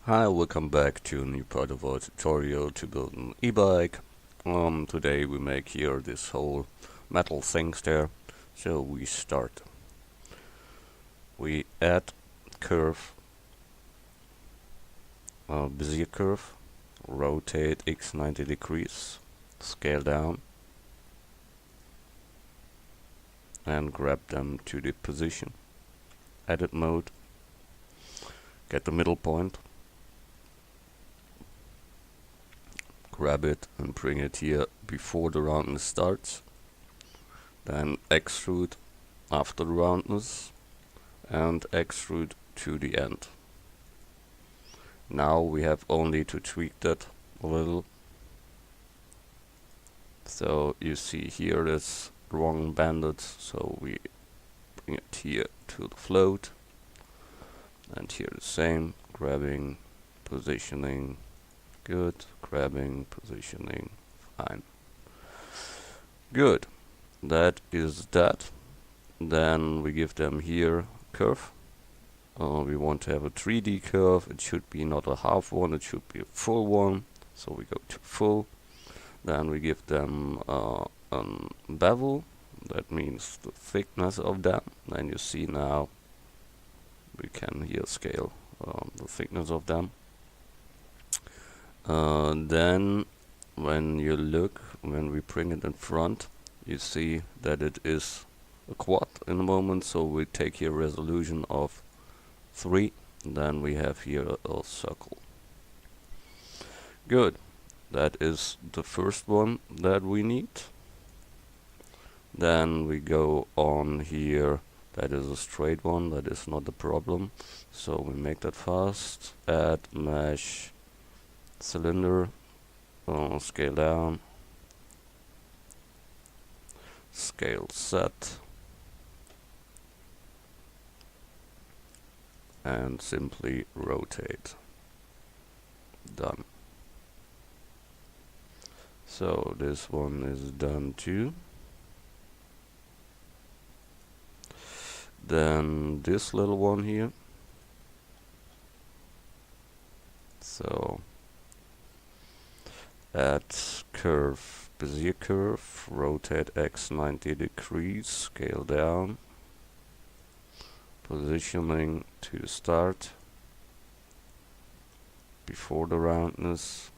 Hi, welcome back to a new part of our tutorial to build an e-bike. Today we make here this whole metal things there. So we start. We add curve, Bezier curve, rotate x 90 degrees, scale down, and grab them to the position. Edit mode, get the middle point, grab it and bring it here before the roundness starts. Then extrude after the roundness and extrude to the end. Now we have only to tweak that a little. So you see here it's wrong banded, so we bring it here to the float, and here the same, grabbing, positioning, good, grabbing, positioning, fine. Good, that is that. Then we give them here curve. We want to have a 3D curve. It should be not a half one, it should be a full one. So we go to full. Then we give them a bevel. That means the thickness of them. Then you see now we can here scale the thickness of them. Then when you look, when we bring it in front, you see that it is a quad in the moment. So we take here resolution of 3. Then we have here a circle. Good. That is the first one that we need. Then we go on here. That is a straight one. That is not the problem. So we make that fast. Add mesh cylinder. Scale down. Scale set. And simply rotate. Done. So this one is done too. Then this little one here. So add curve, Bezier curve, rotate x 90 degrees, scale down, positioning to start, before the roundness,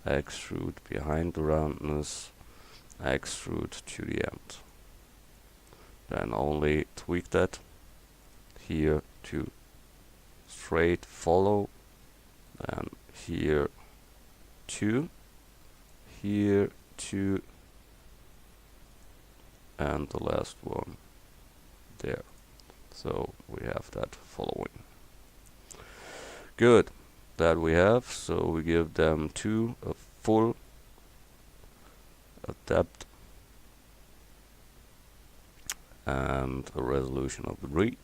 extrude behind the roundness, extrude to the end. Then only tweak that here to straight follow, then here 2, here 2, and the last one there. So we have that following. Good, that we have. So we give them 2 a full, a depth, and a resolution of 3.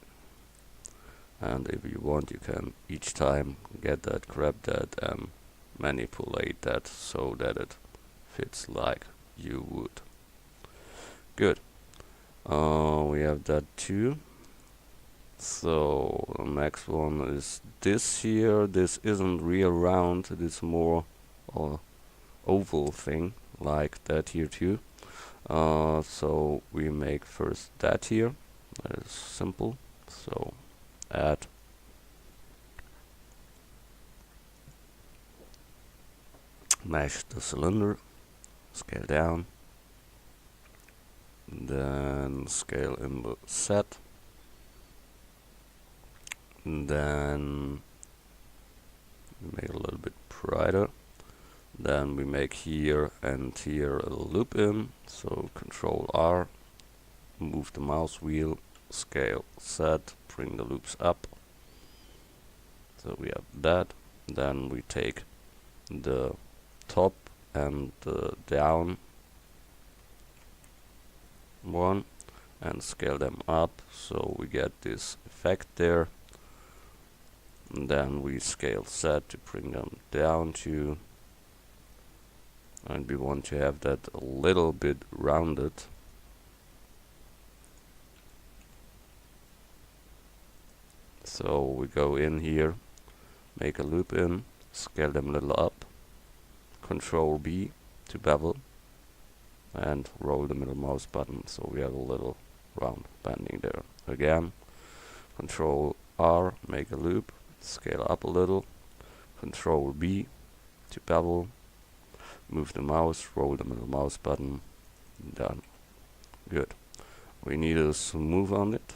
And if you want, you can each time get that, grab that, and manipulate that so that it fits like you would. Good. We have that too. So the next one is this here. This isn't real round, it is more oval thing like that here too. So we make first that here. That is simple. So add mesh the cylinder, scale down, then scale in the set, then make it a little bit brighter. Then we make here and here a loop in, so Control R, move the mouse wheel, scale set, bring the loops up. So we have that. Then we take the top and the down one and scale them up, so we get this effect there. And then we scale set to bring them down to, and we want to have that a little bit rounded. So we go in here, make a loop in, scale them a little up, Control B to bevel, and roll the middle mouse button so we have a little round bending there. Again, Control R, make a loop, scale up a little, Control B to bevel, move the mouse, roll the middle mouse button, done. Good. We need a smooth on it,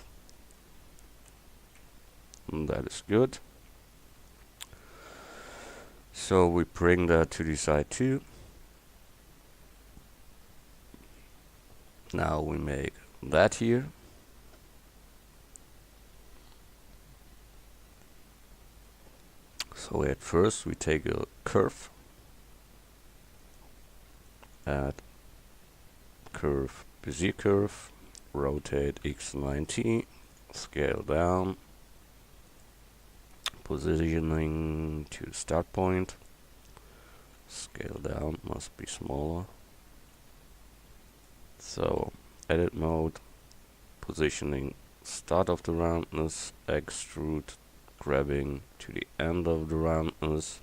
and that is good. So we bring that to the side too. Now we make that here. So at first we take a curve, add curve, Bezier curve, rotate x90, scale down, positioning to the start point, scale down, must be smaller. So edit mode, positioning start of the roundness, extrude, grabbing to the end of the roundness,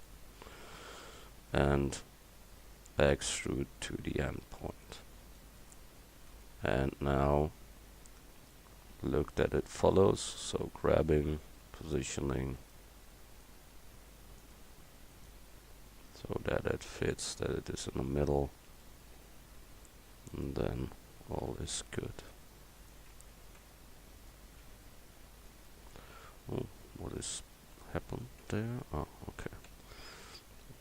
and extrude to the end point. And now look that it follows, so grabbing, positioning, so that it fits, that it is in the middle, and then all is good. Oh, what is happened there? Oh, okay,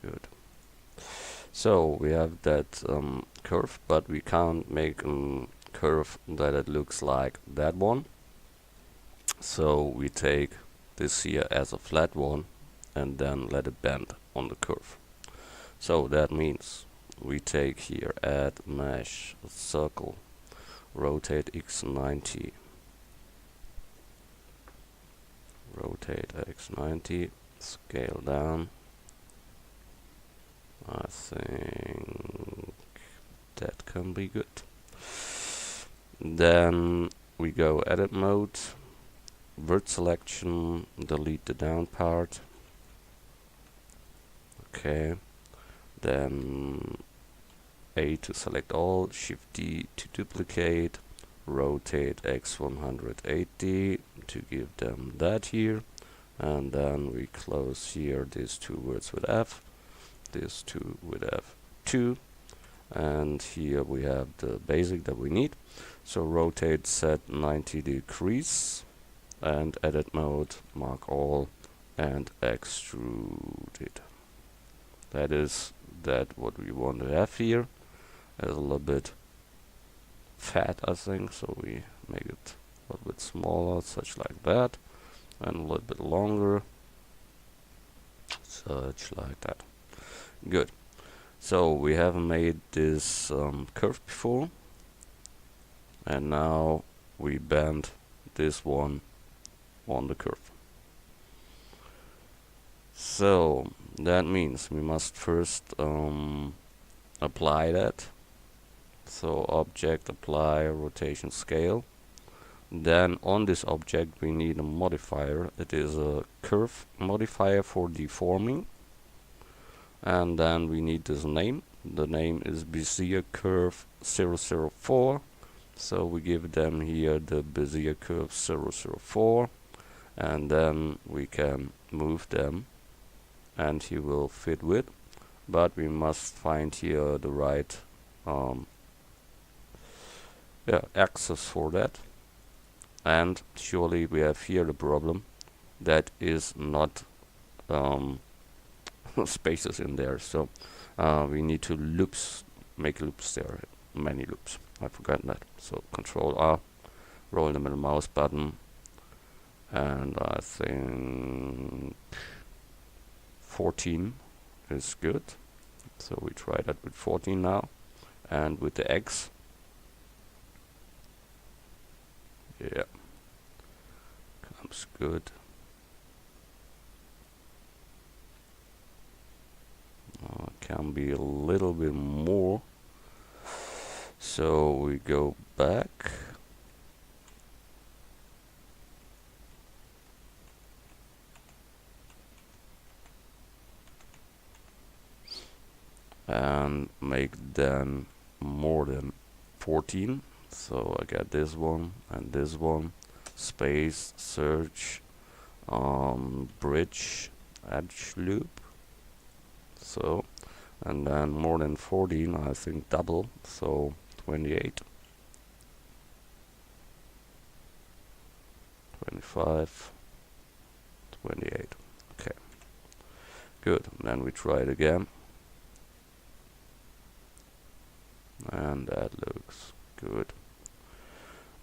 good. So we have that curve, but we can't make a curve that it looks like that one. So we take this here as a flat one and then let it bend on the curve. So that means we take here, add mesh, circle, rotate x90, rotate x90, scale down. I think that can be good. Then we go edit mode, vert selection, delete the down part. Okay. Then A to select all, Shift D to duplicate, rotate X 180 to give them that here, and then we close here these two words with F, these two with F2, and here we have the basic that we need. So rotate, set 90 degrees, and edit mode, mark all, and extrude it. That is what we want to have here. It's a little bit fat, I think, so we make it a little bit smaller, such like that, and a little bit longer, such like that. Good. So we have made this curve before, and now we bend this one on the curve. So that means we must first apply that. So object, apply, rotation, scale. Then on this object we need a modifier. It is a curve modifier for deforming. And then we need this name. The name is Bezier curve 004. So we give them here the Bezier curve 004. And then we can move them, and he will fit with, but we must find here the right axis for that. And surely we have here the problem that is not spaces in there, so we need to make loops there, many loops. I forgot that. So Control R, roll the middle mouse button, and I think 14 is good. So we try that with 14 now, and with the X. Yeah, comes good. Can be a little bit more. So we go back. and make then more than 14. So I got this one and this one, space, search, bridge, edge loop. So, and then more than 14, I think double, so 28, 25, 28. Okay, good. Then we try it again. And that looks good.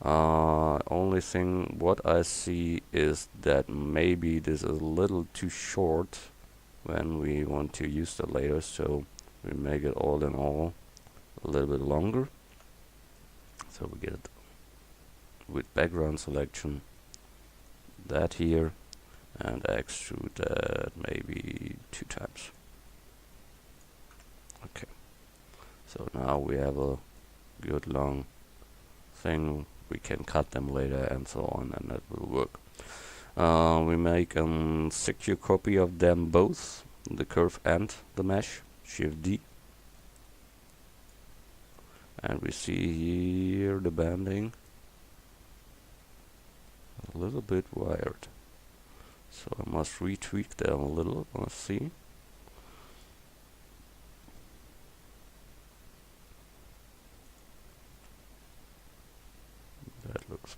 Only thing what I see is that maybe this is a little too short when we want to use that later, so we make it all in all a little bit longer. So we get with background selection that here and extrude that maybe 2 times. Okay, so now we have a good long thing. We can cut them later and so on, and that will work. We make a secure copy of them both, the curve and the mesh, Shift D. And we see here the banding a little bit wired. So I must retweak them a little, let's see. That looks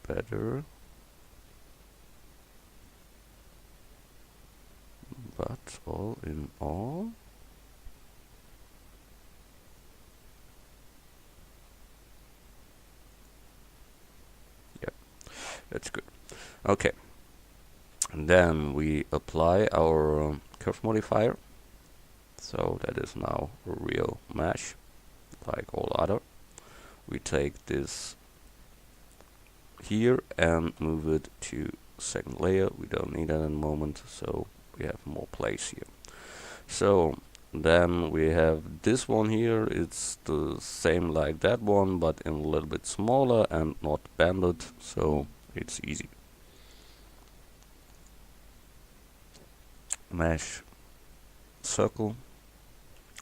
better. But all in all, yeah, that's good. Okay, and then we apply our curve modifier. So that is now a real mesh, like all other. We take this here and move it to second layer. We don't need that in a moment, so we have more place here. So then we have this one here. It's the same like that one, but in a little bit smaller and not banded, so it's easy. Mesh circle,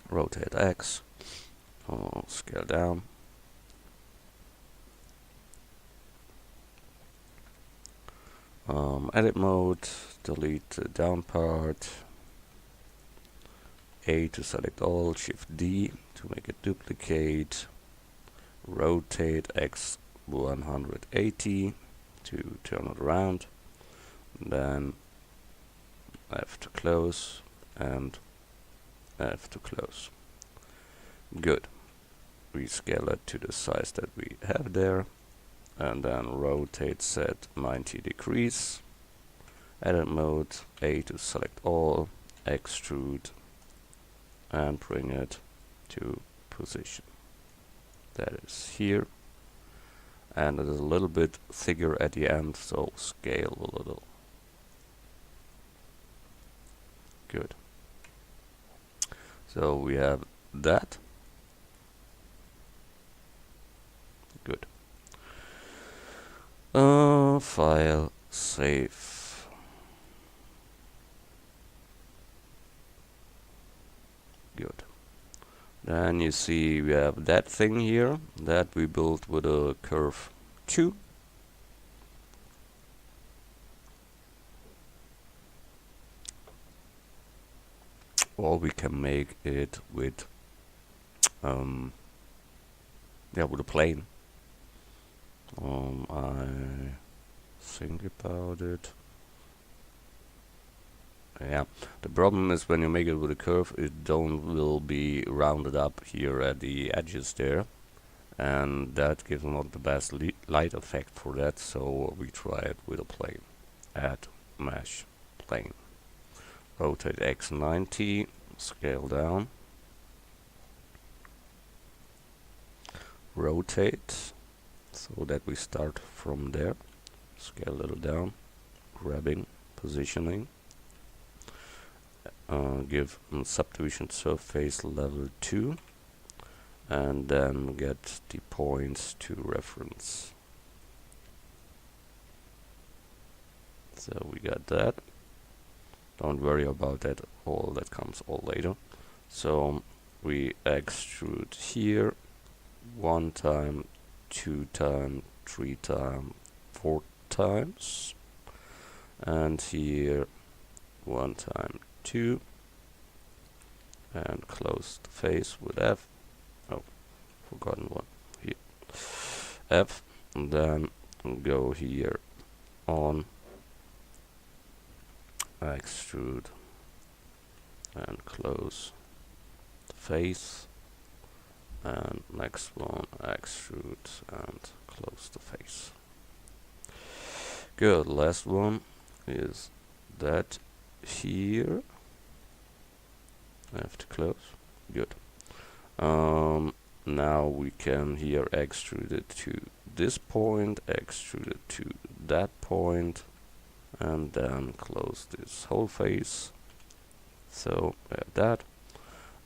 rotate X, scale down. Edit mode, delete the down part, A to select all, Shift D to make it duplicate, rotate X 180 to turn it around, then F to close and F to close. Good. We scale it to the size that we have there, and then rotate set 90 degrees. Edit mode, A to select all, extrude, and bring it to position. That is here. And it is a little bit thicker at the end, so scale a little. Good. So we have that. Good. File, save. Good. Then you see we have that thing here that we built with a curve 2. Or we can make it with with a plane. I think about it. Yeah, the problem is when you make it with a curve, it will be rounded up here at the edges there, and that gives not the best light effect for that, so we try it with a plane. Add mesh plane. Rotate X 90, scale down. Rotate, so that we start from there. Scale a little down, grabbing, positioning. Give subdivision surface level 2, and then get the points to reference. So we got that. Don't worry about that, all that comes all later. So we extrude here 1 time, 2 time, 3 time, 4 times, and here 1 time, 2, and close the face with F. Oh, forgotten one here. F, and then go here on extrude and close the face, and next one extrude and close the face. Good. Last one is that here. I have to close. Good. Now we can here extrude it to this point, extrude it to that point, and then close this whole face. So we have that,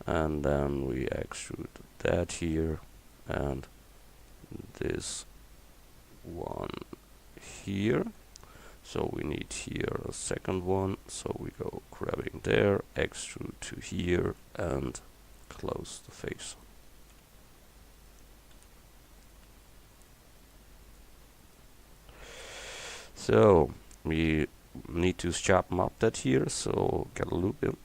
and then we extrude that here, and this one here. So we need here a second one, so we go grabbing there, extrude to here, and close the face. So we need to sharpen up that here, so get a loop in,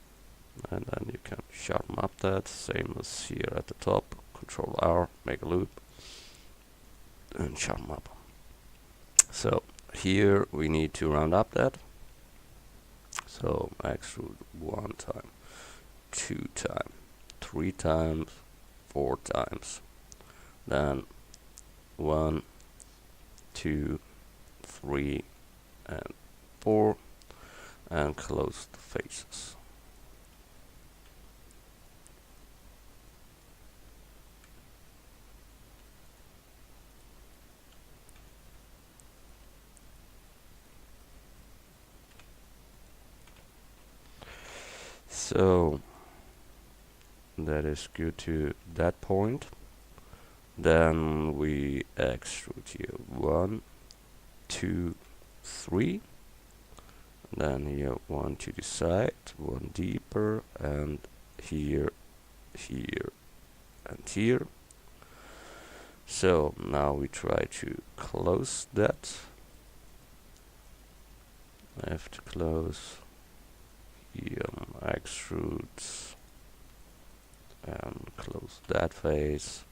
and then you can sharpen up that, same as here at the top, Control R, make a loop, and sharpen up. So here we need to round up that, so extrude 1 time, 2 times, 3 times, 4 times, then 1, 2, 3, and 4, and close the faces. So that is good to that point. Then we extrude here 1, 2, 3. Then here 1 to the side, 1 deeper, and here, here, and here. So now we try to close that. I have to close. Here extrude and close that face,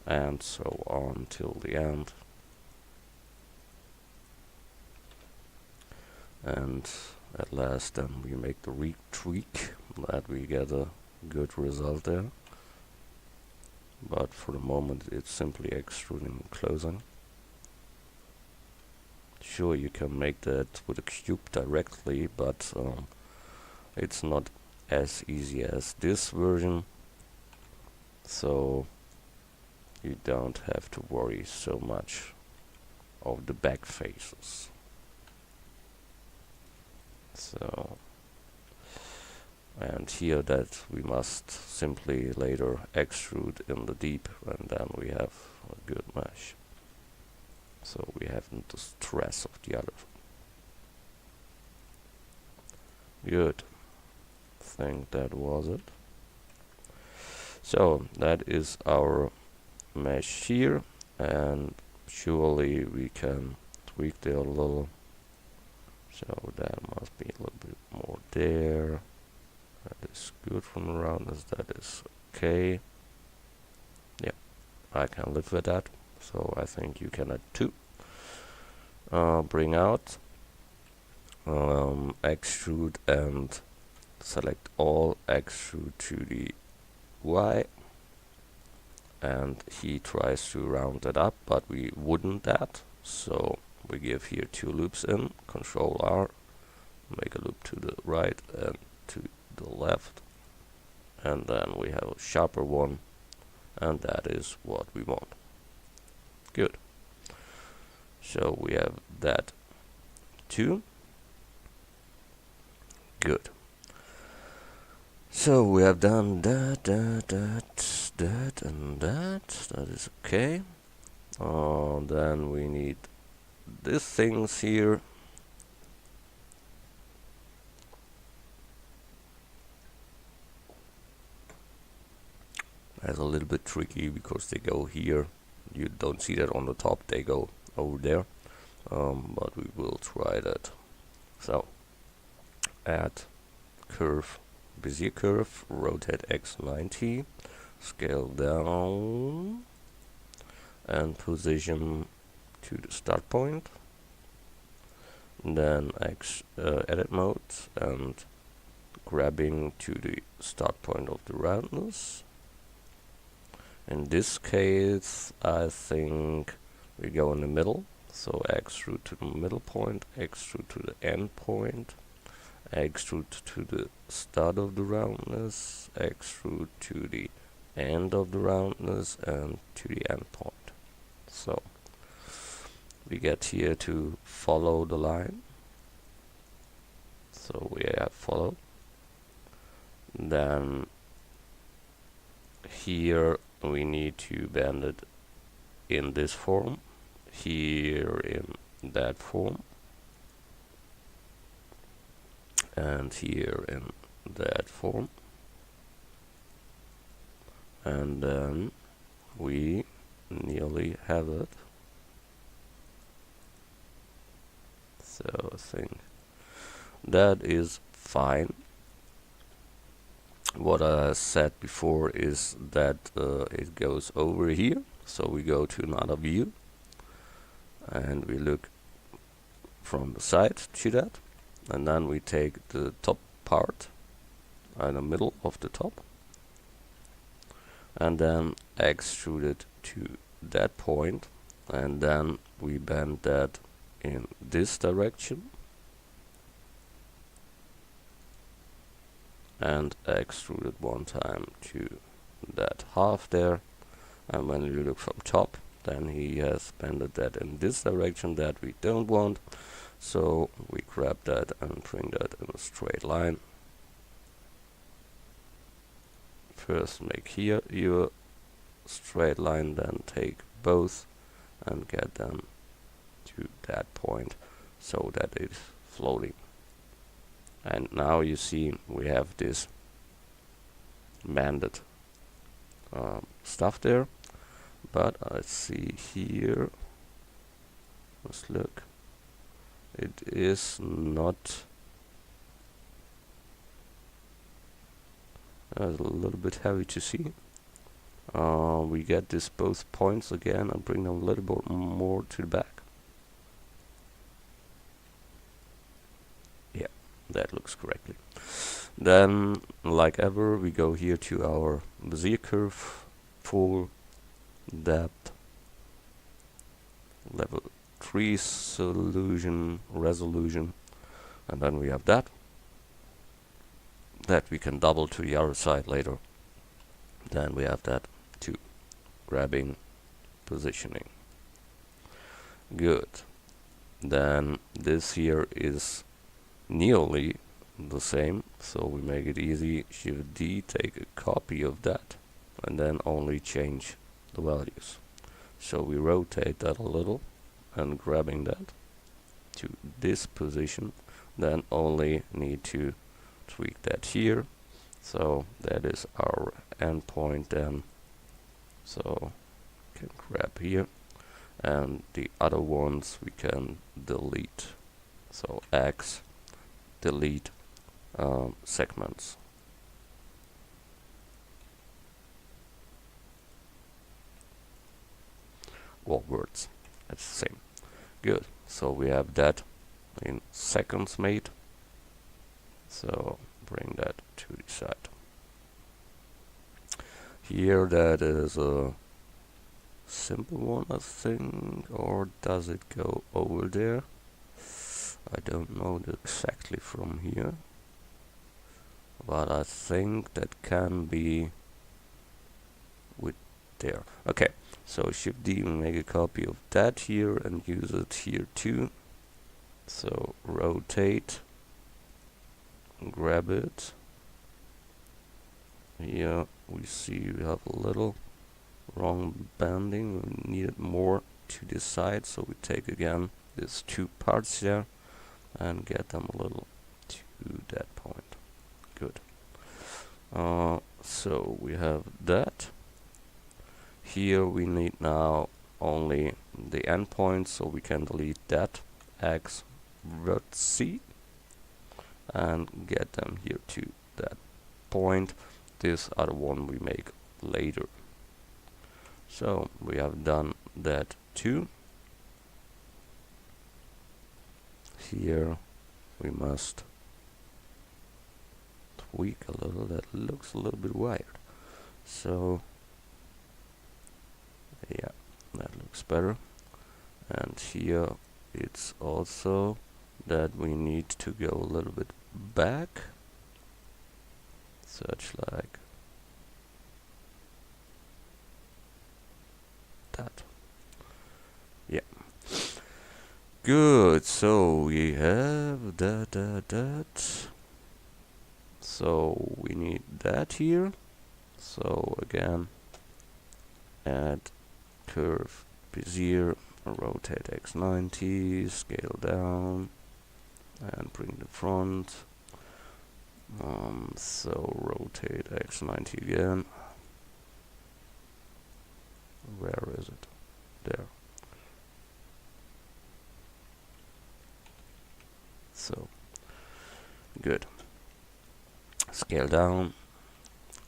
and so on till the end. And at last then we make the retweak that we get a good result there. But for the moment it's simply extruding and closing. Sure, you can make that with a cube directly, but it's not as easy as this version, so you don't have to worry so much of the back faces. So, and here that we must simply later extrude in the deep, and then we have a good mesh. So we haven't the stress of the other. Good. Think that was it. So that is our mesh here, and surely we can tweak it a little. So that must be a little bit more there. That is good from the roundness. That is okay. Yeah, I can live with that. So I think you can add 2. Bring out, extrude, and select all, extrude to the Y, and he tries to round it up, but we wouldn't that, so we give here 2 loops in, Control R, make a loop to the right and to the left, and then we have a sharper one, and that is what we want. Good. So we have that 2. Good. So we have done that, and that. That is okay. Then we need these things here. That's a little bit tricky because they go here. You don't see that on the top, they go over there. But we will try that. So add curve, Bezier curve, rotate x 90, scale down, and position to the start point. Then edit mode and grabbing to the start point of the roundness. In this case, I think we go in the middle. So extrude to the middle point, extrude to the end point, extrude to the start of the roundness, extrude to the end of the roundness, and to the end point. So we get here to follow the line. So we have follow. Then here we need to bend it in this form, here in that form, and here in that form, and then we nearly have it. So I think that is fine. What I said before is that it goes over here, so we go to another view and we look from the side to that, and then we take the top part in the middle of the top and then extrude it to that point, and then we bend that in this direction and extrude it one time to that half there, and when you look from top, then he has bended that in this direction that we don't want, so we grab that and bring that in a straight line. First make here your straight line, then take both and get them to that point so that it's floating. And now you see we have this banded stuff there, but I see here, let's look, it is not, it's a little bit heavy to see. We get this both points again and bring them a little bit more to the back. Yeah, that looks correctly. Then, like ever, we go here to our Bezier curve, full depth, level 3 resolution, and then we have that we can double to the other side later. Then we have that too, grabbing, positioning. Good. Then this here is nearly the same, so we make it easy. Shift D, take a copy of that, and then only change the values. So we rotate that a little and grabbing that to this position, then only need to tweak that here. So that is our endpoint then. So can grab here, and the other ones we can delete. So X, delete segments. Or words, that's the same. Good, so we have that in seconds made. So bring that to the side. Here that is a simple one, I think, or does it go over there? I don't know exactly from here, but I think that can be with there. Okay, so Shift D, make a copy of that here and use it here too. So rotate, grab it. Here we see we have a little wrong bending, we need it more to this side, so we take again these two parts there and get them a little to that point. Good. So we have that, here we need now only the endpoint, so we can delete that x vert c and get them here to that point. This other one we make later. So we have done that too. Here we must tweak a little. That looks a little bit wired. So yeah, that looks better. And here it's also that we need to go a little bit back, such like that. Yeah. Good. So we have that. So we need that here. So again, add curve Bezier, rotate x90, scale down, and bring the front. So rotate x90 again. Where is it? There. So good. Scale down,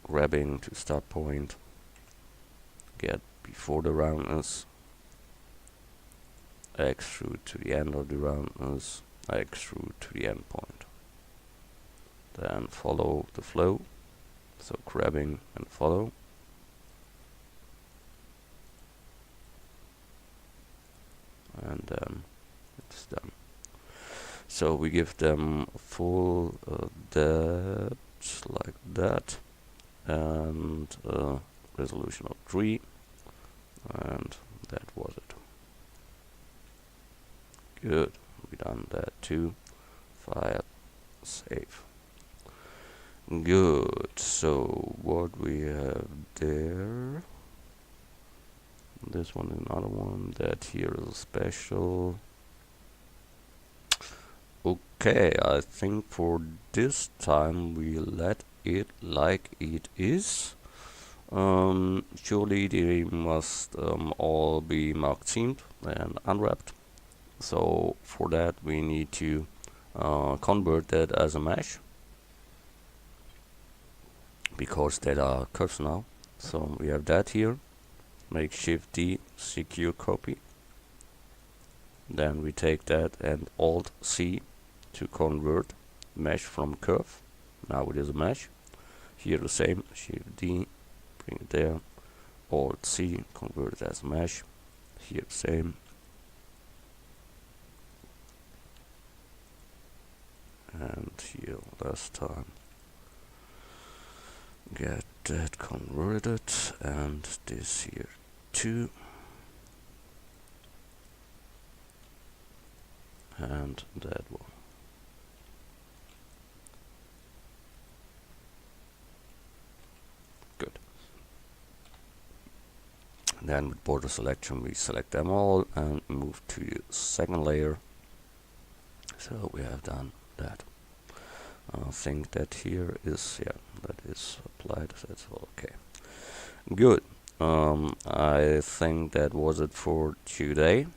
grabbing to start point, get before the roundness, extrude to the end of the roundness, extrude to the end point. Then follow the flow, so grabbing and follow. And then it's done. So we give them a full depth like that, and resolution of 3, and that was it. Good, we done that too. File, save. Good, so what we have there, this one is another one, that here is a special. Okay, I think for this time we let it like it is. Surely they must all be marked seamed and unwrapped. So for that we need to convert that as a mesh, because they are curves now. So we have that here. Make Shift D, secure copy. Then we take that and Alt C to convert mesh from curve. Now it is a mesh. Here the same, Shift D, bring it there. Alt C, convert it as a mesh. Here the same. And here last time. Get that converted, and this here too. And that one. Good. Then with border selection we select them all and move to the second layer. So we have done that. I think that here is, yeah, that is applied, that's all okay. Good. I think that was it for today.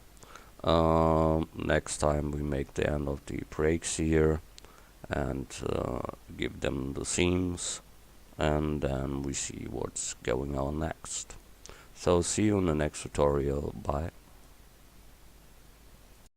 Next time we make the end of the brakes here and give them the seams, and then we see what's going on next. So see you in the next tutorial. Bye.